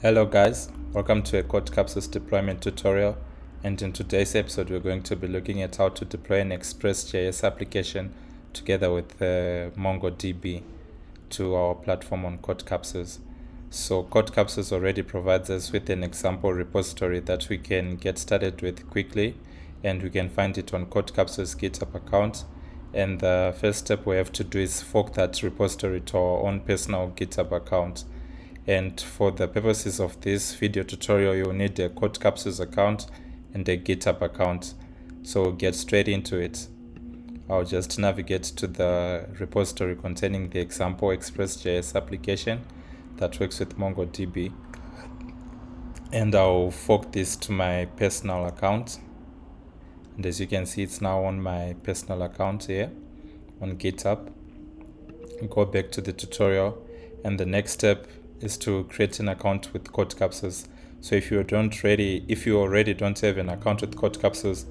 Hello guys, welcome to a Code Capsules deployment tutorial, and in today's episode we're going to be looking at how to deploy an Express.js application together with MongoDB to our platform on Code Capsules. So Code Capsules already provides us with an example repository that we can get started with quickly, and we can find it on Code Capsules GitHub account. And the first step we have to do is fork that repository to our own personal GitHub account. And for the purposes of this video tutorial, you'll need a Code Capsules account and a GitHub account. So we'll get straight into it. I'll just navigate to the repository containing the example Express.js application that works with MongoDB. And I'll fork this to my personal account. And as you can see, it's now on my personal account here on GitHub. Go back to the tutorial, and the next step is to create an account with Code Capsules. So if you already don't have an account with Code Capsules,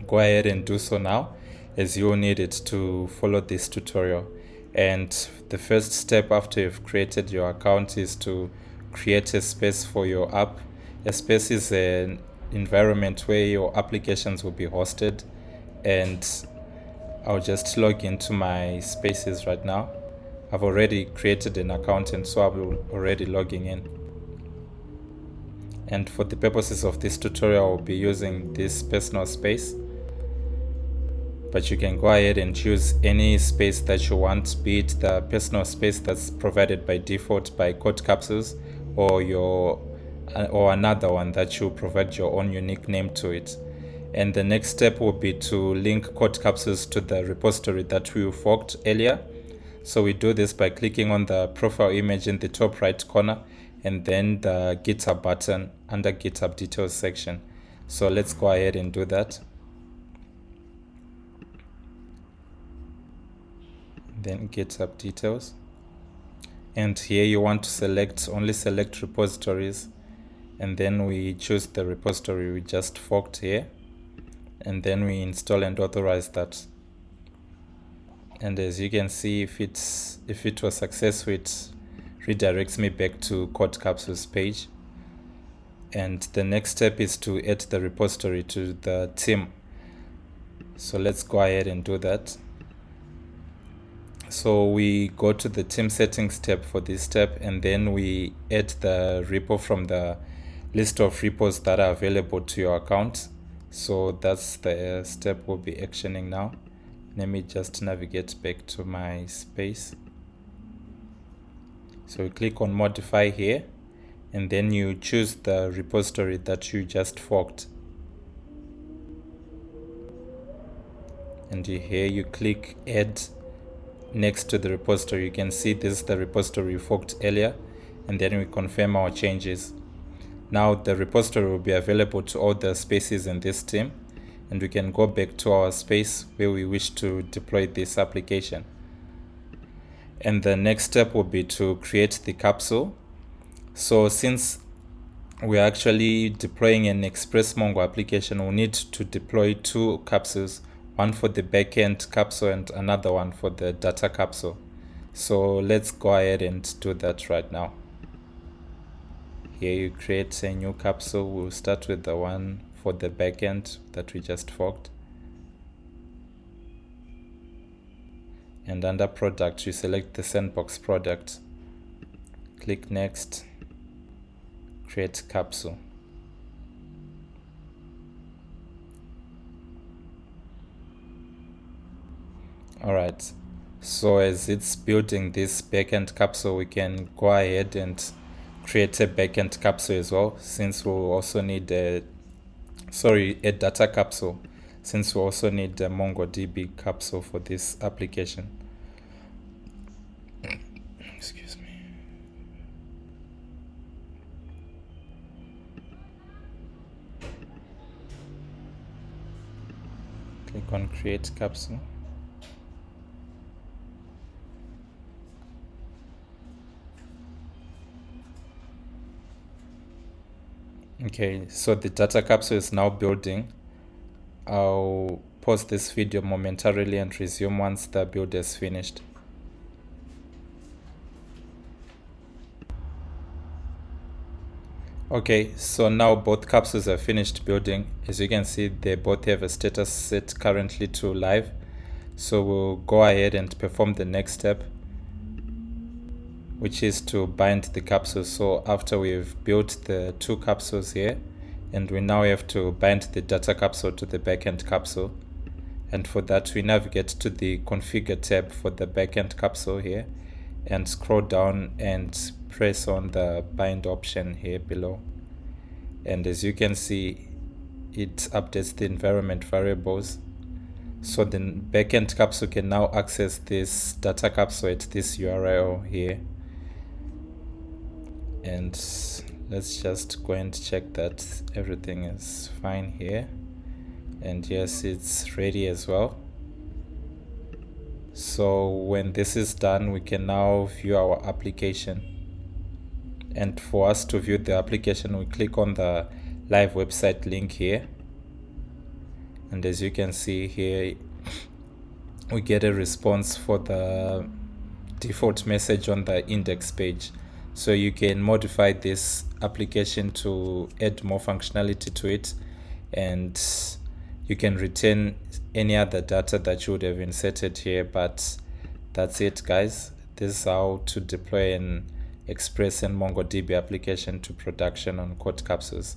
go ahead and do so now, as you will need it to follow this tutorial. And the first step after you've created your account is to create a space for your app. A space is an environment where your applications will be hosted, and I'll just log into my spaces right now. I've already created an account, and so I'm already logging in. And for the purposes of this tutorial, I'll be using this personal space. But you can go ahead and choose any space that you want, be it the personal space that's provided by default by Code Capsules, or another one that you provide your own unique name to it. And the next step will be to link Code Capsules to the repository that we forked earlier. So we do this by clicking on the profile image in the top right corner, and then the GitHub button under GitHub details section. So let's go ahead and do that. Then GitHub details. And here you want to only select repositories, and then we choose the repository we just forked here, and then we install and authorize that. And as you can see, if it was successful, it redirects me back to Code Capsules page. And the next step is to add the repository to the team. So let's go ahead and do that. So we go to the team settings tab for this step, and then we add the repo from the list of repos that are available to your account. So that's the step we'll be actioning now. Let me just navigate back to my space. So you click on modify here, and then you choose the repository that you just forked. And here you click add next to the repository. You can see this is the repository we forked earlier, and then we confirm our changes. Now the repository will be available to all the spaces in this team, and we can go back to our space where we wish to deploy this application. And the next step will be to create the capsule. So since we're actually deploying an Express Mongo application, we'll need to deploy two capsules, one for the backend capsule and another one for the data capsule. So let's go ahead and do that right now. Here you create a new capsule. We'll start with the one for the backend that we just forked. And under product, you select the sandbox product. Click next, create capsule. Alright, so as it's building this backend capsule, we can go ahead and create a backend capsule as well, since we'll also need a data capsule, since we also need a MongoDB capsule for this application. Excuse me. Click on create capsule. Okay, so the data capsule is now building. I'll pause this video momentarily and resume once the build is finished. Okay, so now both capsules are finished building. As you can see, they both have a status set currently to live. So we'll go ahead and perform the next step, which is to bind the capsules. So after we've built the two capsules here, and we now have to bind the data capsule to the backend capsule. And for that, we navigate to the configure tab for the backend capsule here and scroll down and press on the bind option here below. And as you can see, it updates the environment variables. So the backend capsule can now access this data capsule at this URL here. And let's just go and check that everything is fine here. And yes, it's ready as well. So when this is done, we can now view our application. And for us to view the application, we click on the live website link here. And as you can see here, we get a response for the default message on the index page. So you can modify this application to add more functionality to it, and you can retain any other data that you would have inserted here. But that's it, guys. This is how to deploy an Express and MongoDB application to production on Code Capsules.